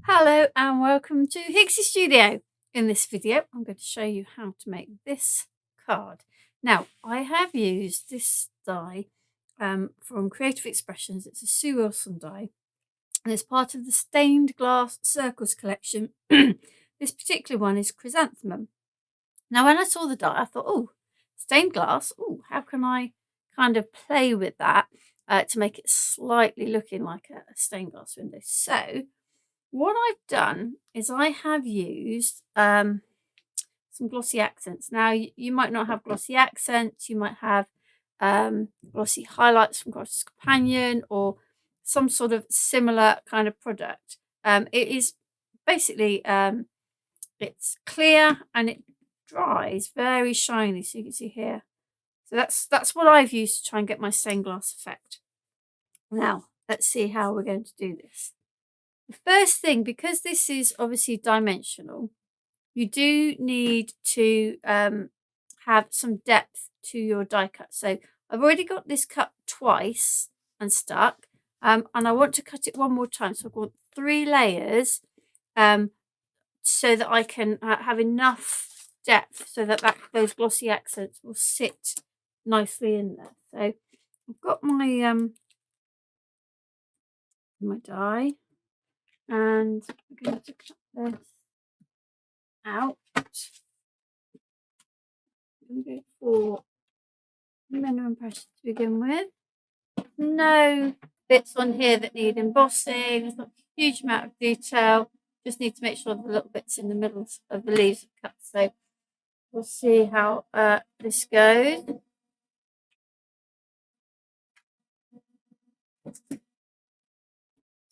Hello and welcome to Hixxy Studio. In this video I'm going to show you how to make this card. Now I have used this die from Creative Expressions. It's a Sue Wilson die and it's part of the Stained Glass Circles collection. This particular one is Chrysanthemum. Now when I saw the die I thought, oh, stained glass, oh, how can I kind of play with that to make it slightly looking like a stained glass window. So what I've done is I have used some glossy accents. Now, you might not have glossy accents. You might have glossy highlights from Glossy Companion or some sort of similar kind of product. It is basically, it's clear and it dries very shiny. So you can see here. So that's what I've used to try and get my stained glass effect. Now, let's see how we're going to do this. The first thing, because this is obviously dimensional, you do need to have some depth to your die cut. So I've already got this cut twice and stuck, and I want to cut it one more time. So I've got 3 layers so that I can have enough depth so that those glossy accents will sit nicely in there. So I've got my my die. And I'm going to cut this out. I'm going to go for minimum pressure to begin with. No bits on here that need embossing. There's not a huge amount of detail. Just need to make sure the little bits in the middle of the leaves are cut. So we'll see how this goes.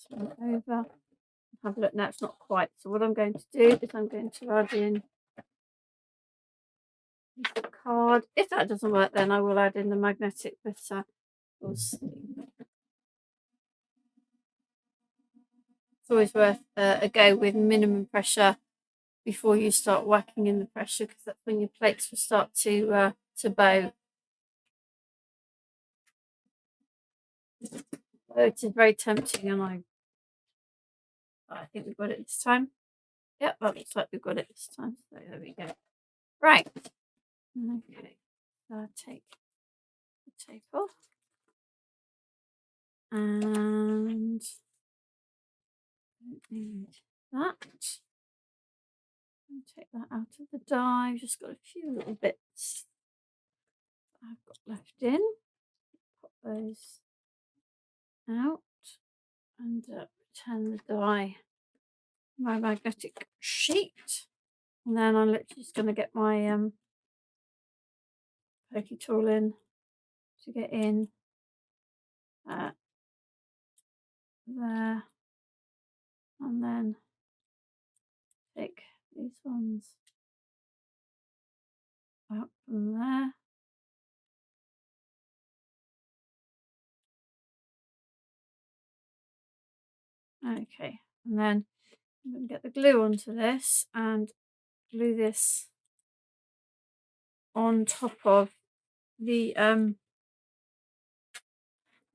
Turn it over. Have a look now. It's not quite. So what I'm going to do is I'm going to add in the card. If that doesn't work, then I will add in the magnetic, but we'll see. It's always worth a go with minimum pressure before you start whacking in the pressure, because that's when your plates will start to bow. Oh, it is very tempting, and I think we've got it this time. Yep, that looks like we've got it this time. So there we go. Right. Okay. I'll take the tape off. And don't need that. And take that out of the die. I've just got a few little bits I've got left in. Pop those out and return the die, my magnetic sheet, and then I'm literally just going to get my pokey tool in to get in there, and then take these ones out from there. Okay, and then I'm going to get the glue onto this and glue this on top of the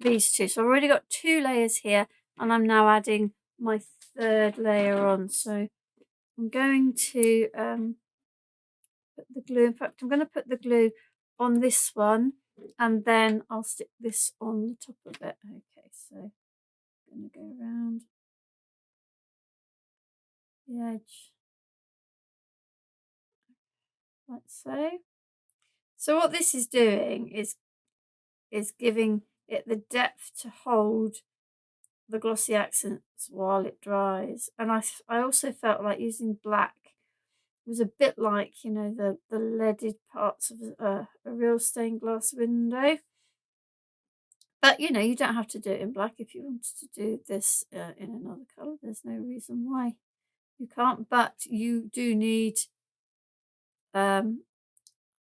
these two. So I've already got 2 layers here, and I'm now adding my 3rd layer on. So I'm going to put the glue. In fact, I'm going to put the glue on this one, and then I'll stick this on the top of it. Okay, so I'm going to go around the edge like so. So what this is doing is giving it the depth to hold the glossy accents while it dries. And I also felt like using black was a bit like, you know, the leaded parts of a real stained glass window. But, you know, you don't have to do it in black. If you wanted to do this in another colour, there's no reason why you can't. But you do need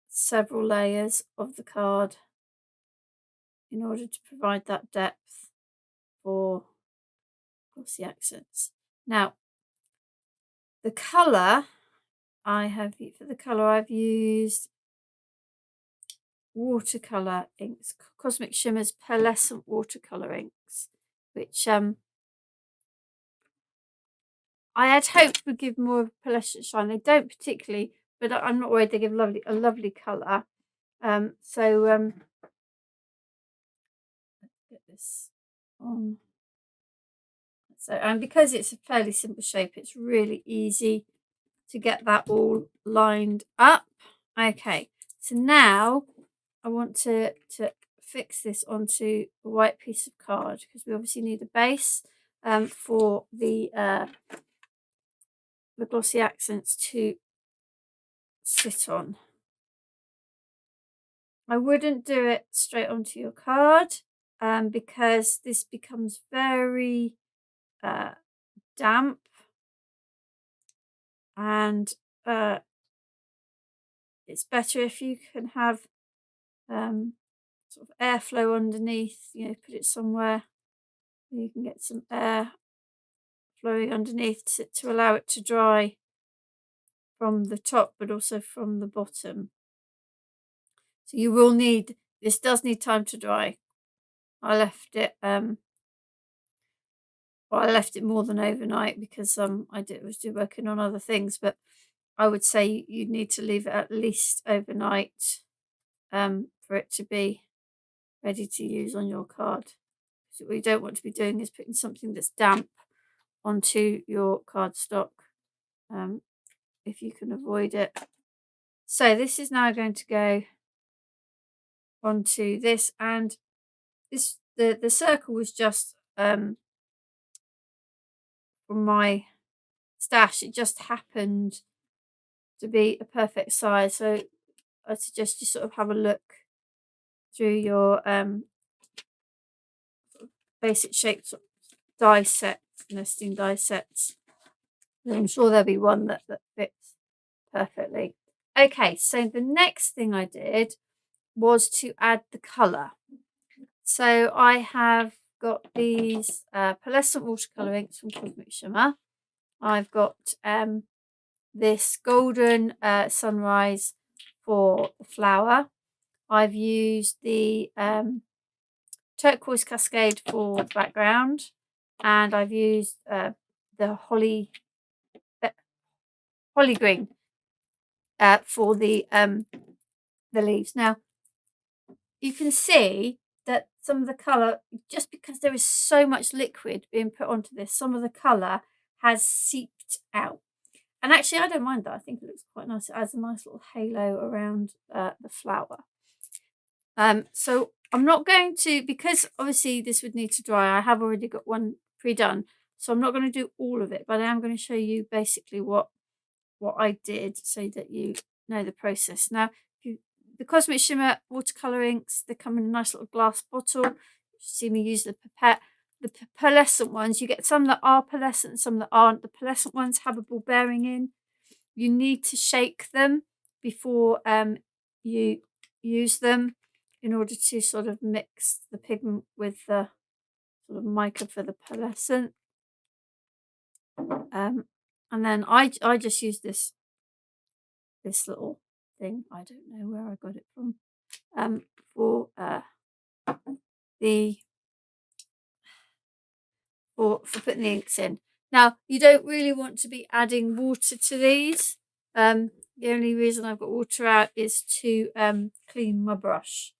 several layers of the card in order to provide that depth for glossy accents. Now, the colour for the colour I've used watercolor inks, Cosmic Shimmers pearlescent watercolor inks, which I had hoped would give more of a pearlescent shine. They don't particularly, but I'm not worried. They give a lovely colour. Let's get this on. So, and because it's a fairly simple shape, it's really easy to get that all lined up. Okay, so now I want to fix this onto a white piece of card because we obviously need a base for the glossy accents to sit on. I wouldn't do it straight onto your card because this becomes very damp, and it's better if you can have sort of airflow underneath, you know, put it somewhere where you can get some air flowing underneath to allow it to dry from the top but also from the bottom. So you will need, this does need time to dry. I left it well, I left it more than overnight because I was working on other things, but I would say you'd need to leave it at least overnight for it to be ready to use on your card. So what you don't want to be doing is putting something that's damp onto your cardstock if you can avoid it. So this is now going to go onto this, and this the circle was just from my stash. It just happened to be a perfect size, so I suggest you sort of have a look through your basic shapes die sets, nesting die sets. I'm sure there'll be one that fits perfectly. Okay, so the next thing I did was to add the colour. So I have got these pearlescent watercolour inks from Cosmic Shimmer. I've got this golden sunrise for the flower. I've used the turquoise cascade for the background, and I've used the holly green for the leaves. Now you can see that some of the colour, just because there is so much liquid being put onto this, some of the colour has seeped out. And actually I don't mind that. I think it looks quite nice. It adds a nice little halo around the flower. So I'm not going to, because obviously this would need to dry. I have already got one pre-done, so I'm not going to do all of it, but I am going to show you basically what I did so that you know the process. Now, the Cosmic Shimmer watercolour inks, they come in a nice little glass bottle. You see me use the pipette. The pearlescent ones, you get some that are pearlescent and some that aren't. The pearlescent ones have a ball bearing in. You need to shake them before you use them in order to sort of mix the pigment with the sort of mica for the pearlescent. And then I just use this little thing. I don't know where I got it from. For putting the inks in. Now you don't really want to be adding water to these. The only reason I've got water out is to clean my brush.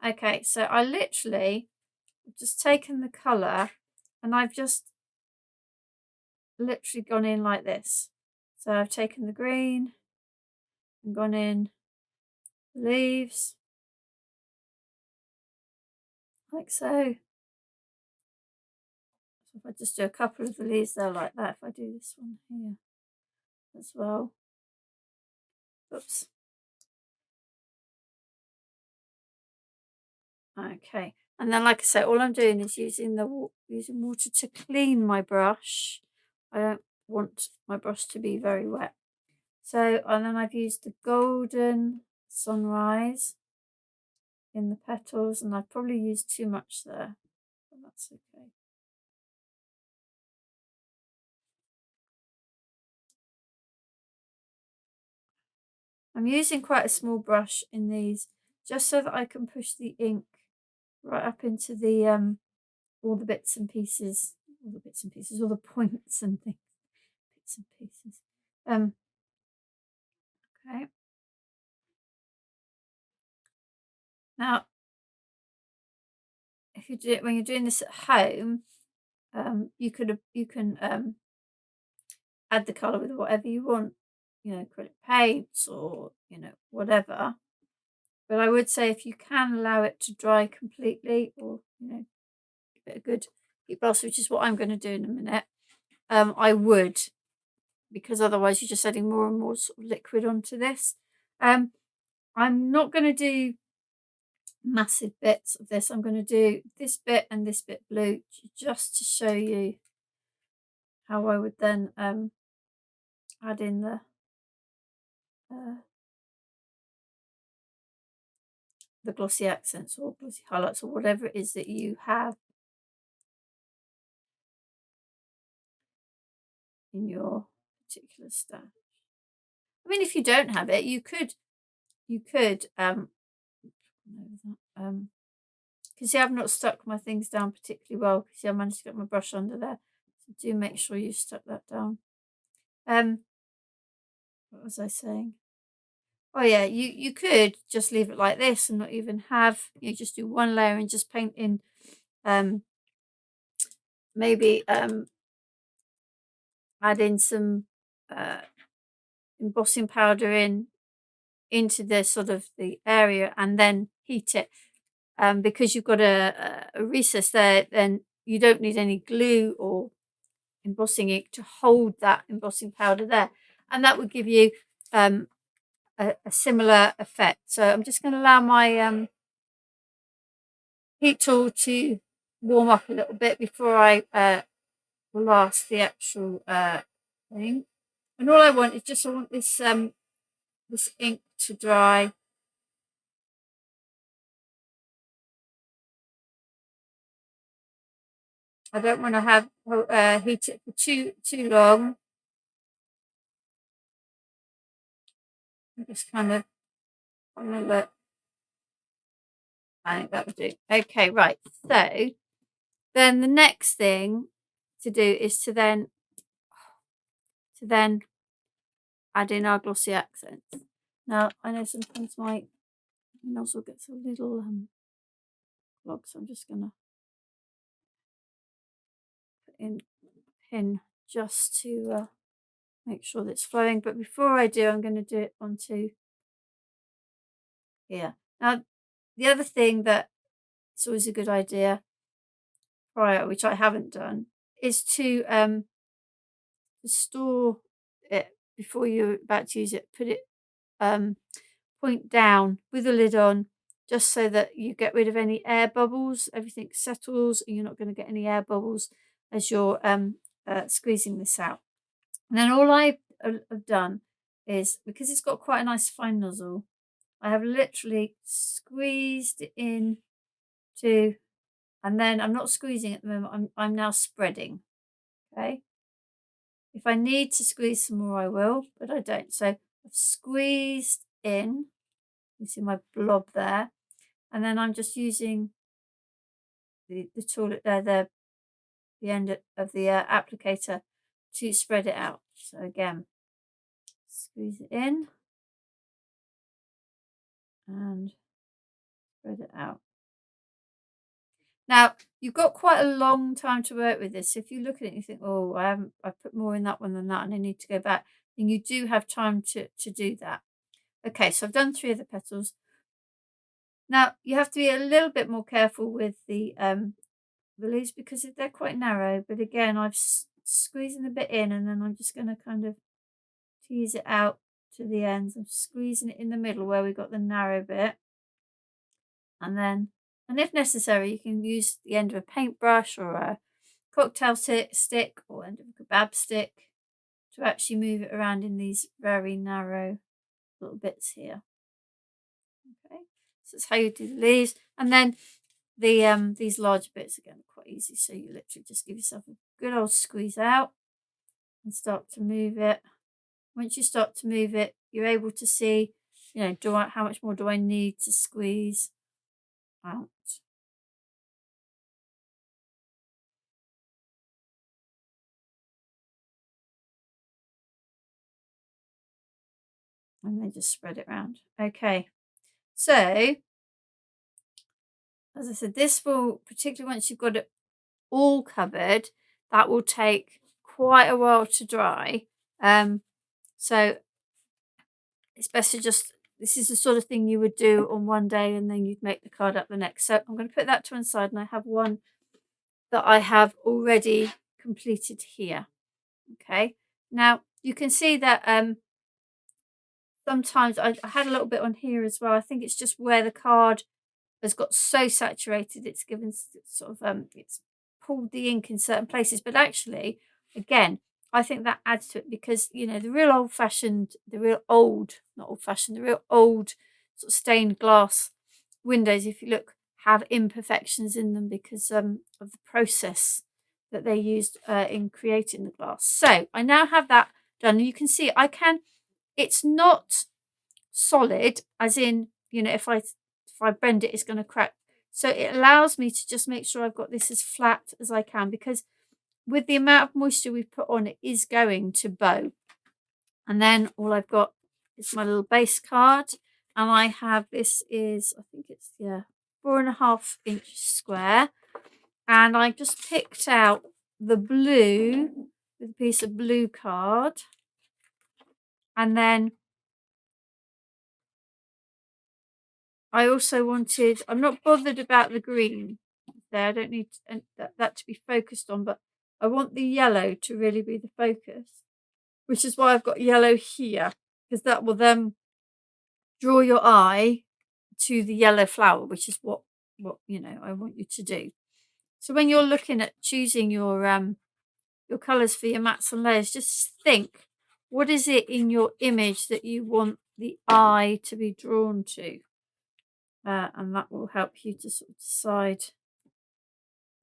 Okay, so I literally just taken the colour and I've just literally gone in like this. So I've taken the green and gone in the leaves like so. So if I just do a couple of the leaves there like that, if I do this one here as well. Oops. Okay, and then like I say, all I'm doing is using water to clean my brush. I don't want my brush to be very wet. So, and then I've used the golden sunrise in the petals, and I've probably used too much there, but that's okay. I'm using quite a small brush in these just so that I can push the ink right up into the all the bits and pieces, all the points and things. bits and pieces. Okay. Now, if you do it when you're doing this at home, you can add the colour with whatever you want, you know, acrylic paints or, you know, whatever. But I would say if you can allow it to dry completely, or, you know, give it a good heat blast, which is what I'm going to do in a minute, I would, because otherwise you're just adding more and more sort of liquid onto this. I'm not going to do massive bits of this. I'm going to do this bit and this bit blue just to show you how I would then add in the glossy accents or glossy highlights or whatever it is that you have in your particular stash. I mean, if you don't have it, you could because see, I've not stuck my things down particularly well, because I managed to get my brush under there. So do make sure you stuck that down. What was I saying? Oh yeah, you could just leave it like this and not even have, you just do one layer and just paint in maybe add in some embossing powder into the sort of the area and then heat it. Because you've got a recess there, then you don't need any glue or embossing ink to hold that embossing powder there, and that would give you a similar effect. So I'm just going to allow my heat tool to warm up a little bit before I blast the actual thing. And all I want is just I want this this ink to dry. I don't want to have heat it for too long. I'm just kind of on a look. I think that would do. Okay, right. So then the next thing to do is to then add in our glossy accents. Now I know sometimes my nozzle gets a little clogged, so I'm just gonna put in a pin just to make sure that it's flowing. But before I do, I'm going to do it onto here. Now the other thing that it's always a good idea prior, which I haven't done, is to store it before you're about to use it. Put it point down with the lid on, just so that you get rid of any air bubbles. Everything settles and you're not going to get any air bubbles as you're squeezing this out. And then all I have done is, because it's got quite a nice fine nozzle, I have literally squeezed it in to, and then I'm not squeezing at the moment, I'm now spreading. Okay. If I need to squeeze some more, I will, but I don't. So I've squeezed in. You see my blob there. And then I'm just using the tool, the end of the applicator to spread it out. So again, squeeze it in and spread it out. Now, you've got quite a long time to work with this. If you look at it and you think, oh, I've put more in that one than that and I need to go back, then you do have time to do that. Okay, so I've done 3 of the petals. Now, you have to be a little bit more careful with the leaves because they're quite narrow. But again, I've squeezing a bit in and then I'm just going to kind of tease it out to the ends. I'm squeezing it in the middle where we got the narrow bit. And if necessary, you can use the end of a paintbrush or a cocktail stick or end of a kebab stick to actually move it around in these very narrow little bits here. Okay, so that's how you do the leaves. And then the these larger bits, again, are quite easy. So you literally just give yourself a good old squeeze out and start to move it. Once you start to move it, you're able to see, you know, how much more do I need to squeeze out. and then just spread it around. Okay, so as I said, this will, particularly once you've got it all covered, that will take quite a while to dry. So it's best to just, this is the sort of thing you would do on one day and then you'd make the card up the next. So I'm going to put that to one side, and I have one that I have already completed here. Okay, now you can see that sometimes I had a little bit on here as well. I think it's just where the card has got so saturated, it's given sort of it's pulled the ink in certain places. But actually, again, I think that adds to it, because you know the real old-fashioned, the real old, not old-fashioned, the real old sort of stained glass windows, if you look, have imperfections in them because of the process that they used in creating the glass. So I now have that done. You can see I can, it's not solid, as in, you know, if I bend it, it's going to crack. So it allows me to just make sure I've got this as flat as I can, because with the amount of moisture we've put on, it is going to bow. And then all I've got is my little base card, and I have, this is, I think it's, yeah, 4.5-inch square, and I just picked out the blue with a piece of blue card, and then I also wanted, I'm not bothered about the green there, I don't need that to be focused on, but I want the yellow to really be the focus, which is why I've got yellow here, because that will then draw your eye to the yellow flower, which is what you know I want you to do. So when you're looking at choosing your colours for your mats and layers, just think, what is it in your image that you want the eye to be drawn to? And that will help you to sort of decide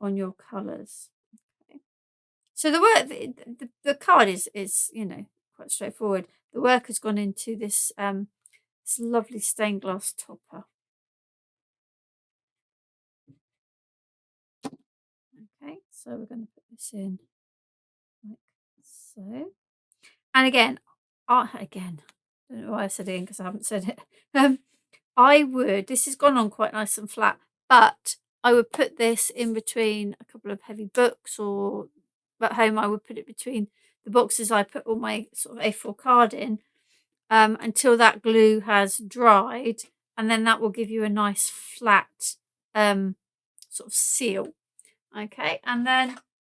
on your colours. Okay. So the work, the card is you know quite straightforward. The work has gone into this this lovely stained glass topper. Okay, so we're going to put this in like so. And again, I don't know why I said it because I haven't said it. I would, this has gone on quite nice and flat, but I would put this in between a couple of heavy books, or at home I would put it between the boxes I put all my sort of A4 card in, until that glue has dried, and then that will give you a nice flat sort of seal. Okay, and then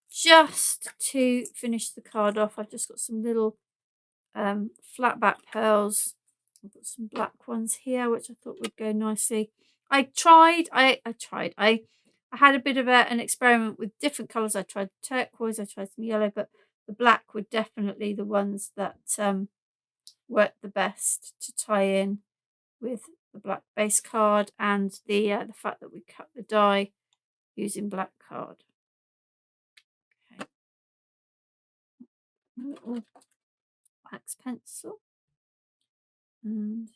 just to finish the card off, I've just got some little flat back pearls. I've got some black ones here, which I thought would go nicely. I had a bit of an experiment with different colours. I tried turquoise, I tried some yellow, but the black were definitely the ones that worked the best to tie in with the black base card, and the fact that we cut the die using black card. Okay. A little wax pencil, and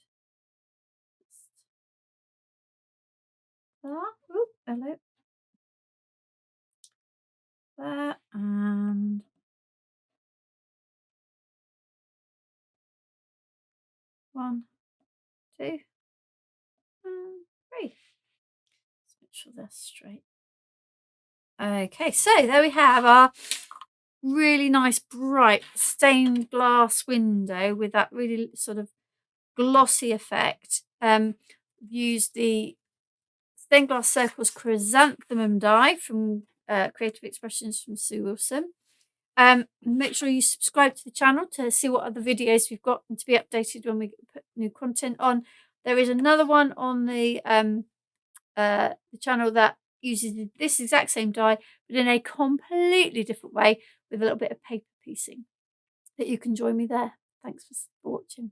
that. Oh, hello. There, and one, two, and three. Let's make sure they're straight. Okay, so there we have our really nice bright stained glass window with that really sort of glossy effect. Used the Stained Glass Circles Chrysanthemum die from Creative Expressions from Sue Wilson. Make sure you subscribe to the channel to see what other videos we've got and to be updated when we put new content on. There is another one on the channel that uses this exact same die, but in a completely different way with a little bit of paper piecing, that you can join me there. Thanks for watching.